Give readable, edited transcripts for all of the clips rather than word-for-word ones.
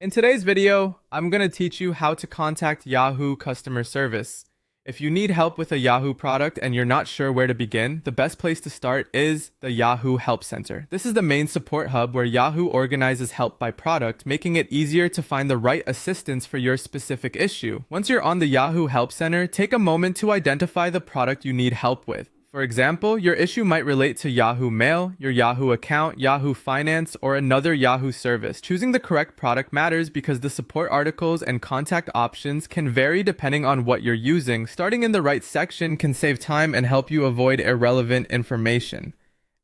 In today's video, I'm going to teach you how to contact Yahoo Customer Service. If you need help with a Yahoo product and you're not sure where to begin, the best place to start is the Yahoo Help Center. This is the main support hub where Yahoo organizes help by product, making it easier to find the right assistance for your specific issue. Once you're on the Yahoo Help Center, take a moment to identify the product you need help with. For example, your issue might relate to Yahoo Mail, your Yahoo account, Yahoo Finance, or another Yahoo service. Choosing the correct product matters because the support articles and contact options can vary depending on what you're using. Starting in the right section can save time and help you avoid irrelevant information.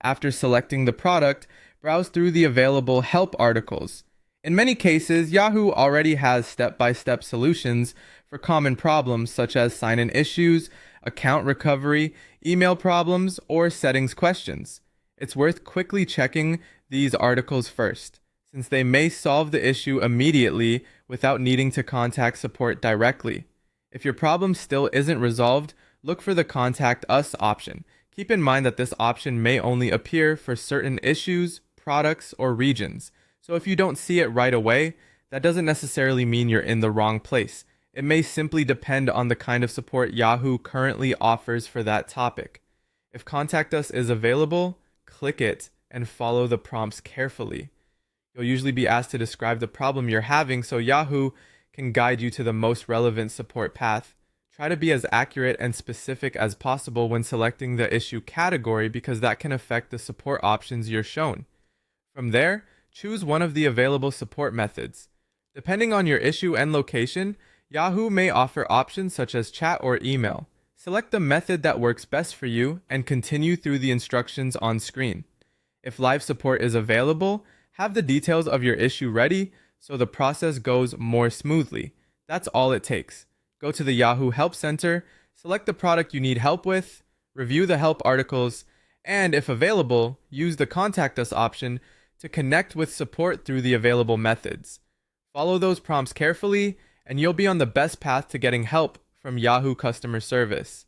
After selecting the product, browse through the available help articles. In many cases, Yahoo already has step-by-step solutions for common problems such as sign-in issues, account recovery, email problems, or settings questions. It's worth quickly checking these articles first, since they may solve the issue immediately without needing to contact support directly. If your problem still isn't resolved, look for the Contact Us option. Keep in mind that this option may only appear for certain issues, products, or regions. So if you don't see it right away, that doesn't necessarily mean you're in the wrong place. It may simply depend on the kind of support Yahoo currently offers for that topic. If Contact Us is available, click it and follow the prompts carefully. You'll usually be asked to describe the problem you're having so Yahoo can guide you to the most relevant support path. Try to be as accurate and specific as possible when selecting the issue category because that can affect the support options you're shown. From there, choose one of the available support methods. Depending on your issue and location, Yahoo may offer options such as chat or email. Select the method that works best for you and continue through the instructions on screen. If live support is available, have the details of your issue ready so the process goes more smoothly. That's all it takes. Go to the Yahoo Help Center, select the product you need help with, review the help articles, and if available, use the Contact Us option to connect with support through the available methods. Follow those prompts carefully, and you'll be on the best path to getting help from Yahoo Customer Service.